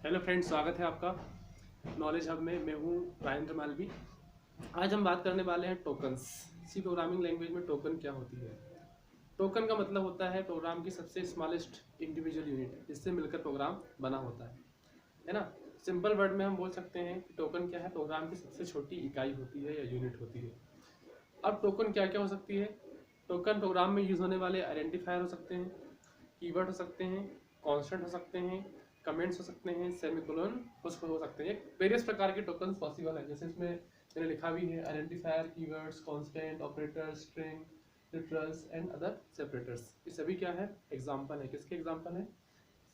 Hello friends, स्वागत है आपका नॉलेज हब में। मैं हूं राजेंद्र मालवी। आज हम बात करने वाले हैं टोकन्स। सी प्रोग्रामिंग लैंग्वेज में टोकन क्या होती है। टोकन का मतलब होता है प्रोग्राम की सबसे स्मॉलेस्ट इंडिविजुअल यूनिट, जिससे मिलकर प्रोग्राम बना होता है ना। सिंपल वर्ड में हम बोल सकते हैं कि टोकन क्या है, प्रोग्राम की सबसे छोटी इकाई होती है या यूनिट होती है। अब टोकन क्या क्या हो सकती है। टोकन प्रोग्राम में यूज होने वाले आइडेंटिफायर हो सकते हैं, कीवर्ड हो सकते हैं, कांस्टेंट हो सकते हैं, कमेंट्स हो सकते हैं, सेमीकोलन हो सकते हैं। वेरियस प्रकार के टोकन्स पॉसिबल है, जैसे इसमें मैंने लिखा भी है identifier, keywords, constant, operator, string, literals and other separators. ये सभी क्या है, एग्जांपल है। किसके एग्जांपल है?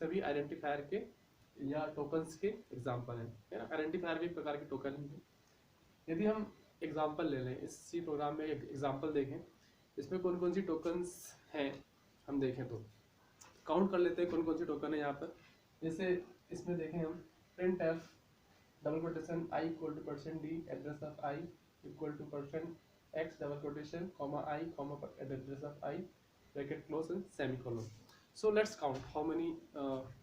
सभी आइडेंटिफायर के या टोकन्स के एग्जांपल है ना। आइडेंटिफायर भी एक प्रकार के टोकन ही है। यदि हम एग्जांपल ले लें, इस सी प्रोग्राम में एग्जांपल देखें, इसमें कौन कौन सी टोकन्स हैं हम देखें तो काउंट कर लेते हैं कौन कौन सी टोकन है यहाँ पर। जैसे इसमें देखें हम print F double quotation I equal two percent D address of I equal two percent x double quotation comma I comma address of I bracket close and semicolon. So let's count how many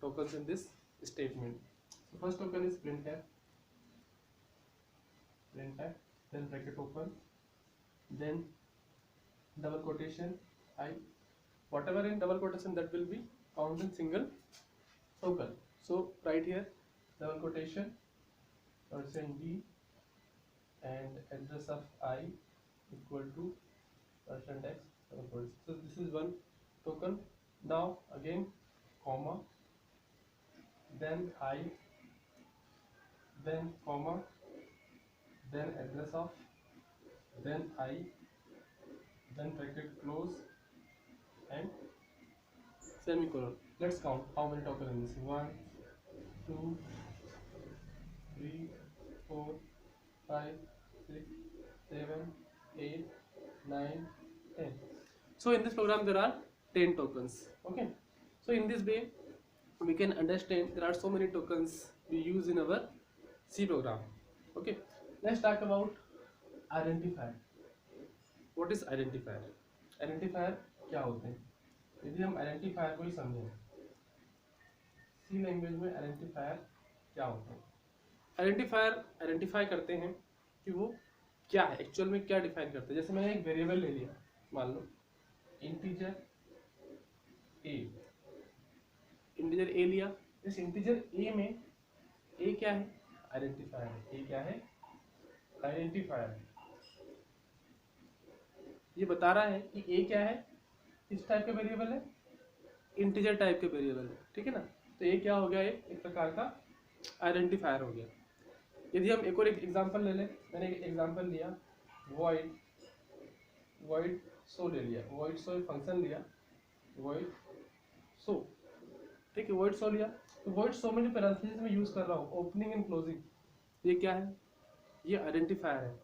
tokens in this statement. So first token is printf, then bracket open, then double quotation I, whatever in double quotation that will be count in single token. So right here double quotation percent d and address of I equal to percent x double quotation. So this is one token. Now again comma, then I, then comma, then address of, then I, then bracket close and semicolon. Let's count how many tokens in this. 1 2 3 4 5 6 7 8 9 10. So in this program there are 10 tokens. Okay, so in this way we can understand there are so many tokens we use in our C program. Okay, let's talk about identifier. What is identifier? Identifier क्या होते हैं? यदि हम identifier को ही समझें, C language में identifier क्या होते हैं? Identifier आइडेंटिफाई करते हैं कि वो क्या है, एक्चुअल में क्या डिफाइन करते हैं। जैसे मैंने एक वेरिएबल ले लिया, मान लो इंटीजर a, इंटीजर a लिया। इस इंटीजर a में a क्या है? आइडेंटिफायर है। a क्या है? आइडेंटिफायर है। ये बता रहा है कि a क्या है, किस टाइप का वेरिएबल है, इंटीजर टाइप के वेरिएबल है। ठीक है ना, तो a क्या हो गया, एक प्रकार का आइडेंटिफायर हो गया। यदि हम एक और एग्जांपल ले लें, मैंने एक एग्जांपल लिया void show ले लिया, void show फंक्शन लिया, void show, ठीक है, void show लिया। तो void show में जो पैरेंथेसिस में यूज कर रहा हूँ ओपनिंग एंड क्लोजिंग, ये क्या है? ये आइडेंटिफायर है।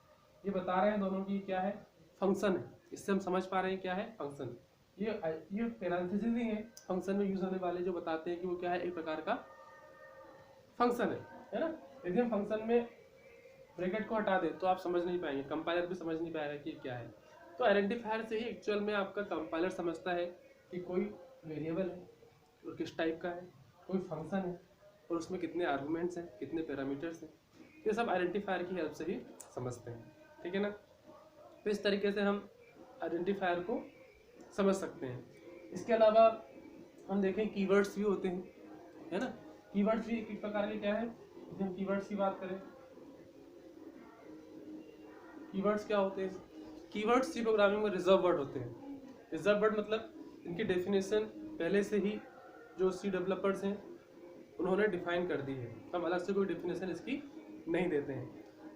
ये बता रहे हैं दोनों की क्या है, फंक्शन है। इससे हम समझ पा रहे हैं क्या है, फंक्शन। ये पैरेंथेसिस ही है फंक्शन में यूज होने वाले, जो बताते हैं कि वो क्या है, एक प्रकार का फंक्शन है ना। यदि हम फंक्शन में ब्रैकेट को हटा दें तो आप समझ नहीं पाएंगे, कंपाइलर भी समझ नहीं पाएगा कि क्या है। तो आइडेंटिफायर से ही एक्चुअल में आपका कंपाइलर समझता है कि कोई वेरिएबल है और किस टाइप का है, कोई फंक्शन है और उसमें कितने आर्गुमेंट्स हैं, कितने पैरामीटर्स हैं। ये सब आइडेंटिफायर की हेल्प से ही समझते हैं। ठीक है ना, तो इस तरीके से हम आइडेंटिफायर को समझ सकते हैं। इसके अलावा हम देखें कीवर्ड्स भी होते हैं, है ना। कीवर्ड्स भी एक प्रकार के क्या है। यदि हम कीवर्ड्स की बात करें, कीवर्ड्स क्या होते हैं? कीवर्ड्स सी प्रोग्रामिंग में रिजर्व वर्ड होते हैं। रिजर्व वर्ड मतलब इनकी डेफिनेशन पहले से ही जो सी डेवलपर्स हैं उन्होंने डिफाइन कर दी है, हम अलग से कोई डेफिनेशन इसकी नहीं देते हैं,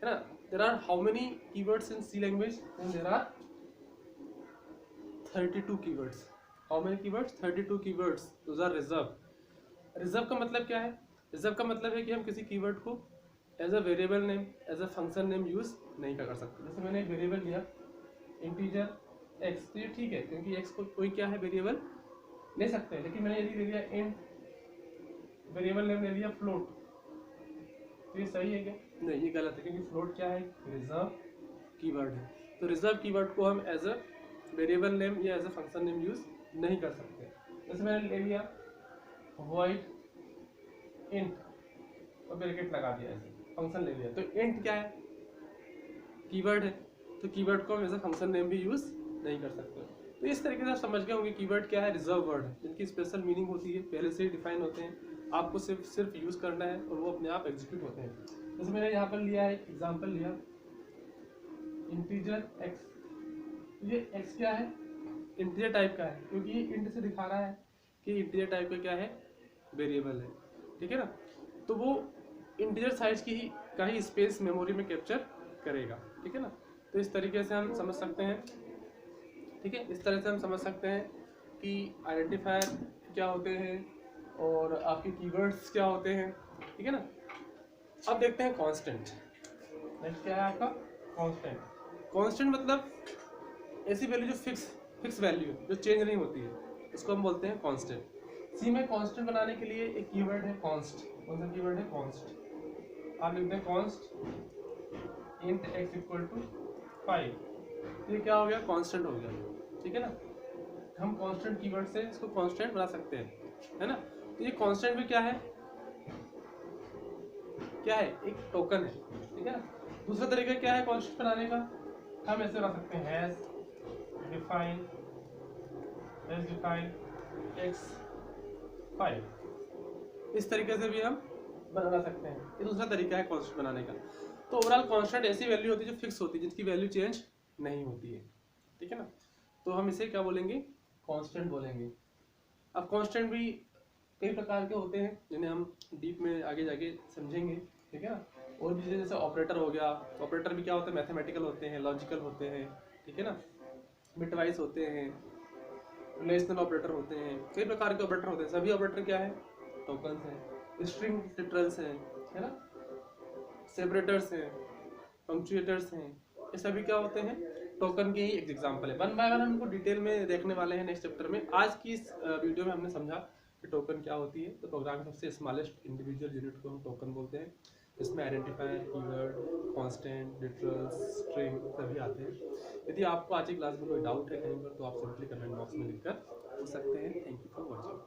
है ना। There are how many keywords in C language? There are 32 keywords. How many keywords? 32 keywords. Those are reserve. Reserve का मतलब क्या है? रिजर्व का मतलब है कि हम किसी कीवर्ड को as a variable name, as a function name use नहीं कर सकते। जैसे मैंने एक वेरिएबल लिया इंटीजर एक्स, तो ये ठीक है क्योंकि एक्स को कोई क्या है, वेरिएबल ले सकते हैं। लेकिन मैंने यदि ले लिया इंट, वेरिएबल नेम ले लिया फ्लोट, तो ये सही है क्या? नहीं, ये गलत है, क्योंकि फ्लोट क्या है, रिजर्व कीवर्ड है। तो रिजर्व कीवर्ड को हम एज अ वेरिएबल नेम या as a function name use नहीं कर सकते। जैसे मैंने ले लिया void int, और ब्रैकेट लगा दिया, ऐसे फंक्शन ले लिया। तो इंट क्या है, कीवर्ड है, तो कीवर्ड को वैसे फंक्शन नेम भी यूज नहीं कर सकते। तो इस तरीके से आप समझ गए होंगे कीवर्ड क्या है, रिजर्व वर्ड है जिनकी स्पेशल मीनिंग होती है, पहले से ही डिफाइन होते हैं, आपको सिर्फ यूज करना है और वो अपने आप एग्जीक्यूट होते हैं। जैसे मैंने यहाँ पर लिया है एग्जाम्पल लिया, इंटीजर एक्स, ये एक्स क्या है, इंटीजर टाइप का है, क्योंकि ये इंट से दिखा रहा है कि इंटीजर टाइप का क्या है, वेरिएबल है, ठीक है ना। तो वो इंटीजर साइज का ही स्पेस मेमोरी में कैप्चर करेगा, ठीक है ना। तो इस तरीके से हम समझ सकते हैं, ठीक है, इस तरह से हम समझ सकते हैं कि आइडेंटिफायर क्या होते हैं और आपके कीवर्ड्स क्या होते हैं, ठीक है ना। अब देखते हैं कांस्टेंट। नेक्स्ट क्या है आपका, कांस्टेंट। कांस्टेंट मतलब ऐसी वैल्यू जो फिक्स वैल्यू जो चेंज नहीं होती है, इसको हम बोलते हैं कांस्टेंट। सी में कांस्टेंट बनाने के लिए एक कीवर्ड है कॉन्स्ट। कौन सा कीवर्ड है, कॉन्स्ट। आप लिखते हैं const int x equal to 5, ये क्या हो गया, कांस्टेंट हो गया, ठीक है ना। हम कांस्टेंट कीवर्ड से इसको कांस्टेंट बना सकते हैं, है ना। तो ये कांस्टेंट भी क्या है, एक टोकन है, ठीक है ना। दूसरा तरीका क्या है कांस्टेंट बनाने का, हम ऐसे बना सकते हैं हैश डिफाइन x 5, इस तरीके से भी हम बना सकते हैं। ये दूसरा तरीका है कांस्टेंट बनाने का। तो ओवरऑल कांस्टेंट ऐसी वैल्यू होती है जो फिक्स होती है, जिसकी वैल्यू चेंज नहीं होती है, ठीक है ना। तो हम इसे क्या बोलेंगे, कांस्टेंट बोलेंगे। अब कांस्टेंट भी कई प्रकार के होते हैं जिन्हें हम डीप में आगे जाके समझेंगे, ठीक है ना। और भी जैसे ऑपरेटर हो गया, ऑपरेटर भी क्या होते हैं, मैथमेटिकल होते हैं, लॉजिकल होते हैं, ठीक है ना, बिटवाइज होते हैं, रिलेशनल ऑपरेटर होते हैं, कई प्रकार के ऑपरेटर होते हैं। सभी ऑपरेटर क्या है, टोकन्स हैं, स्ट्रिंग लिटरल्स हैं, है ना, सेपरेटर्स हैं, पंक्चुएटर्स हैं, ये सभी क्या होते हैं, टोकन के ही एक एग्जांपल है। वन बाय वन हम इनको डिटेल में देखने वाले हैं नेक्स्ट चैप्टर में। आज की इस वीडियो में हमने समझा कि टोकन क्या होती है। तो प्रोग्राम की सबसे स्मॉलेस्ट इंडिविजुअल यूनिट को हम टोकन बोलते हैं, इसमें identifier, keyword, constant, literals, string सभी आते हैं। यदि आपको आज की क्लास में कोई डाउट है कहीं पर तो आप सिंपली कमेंट बॉक्स में लिखकर पूछ सकते हैं। Thank you for watching.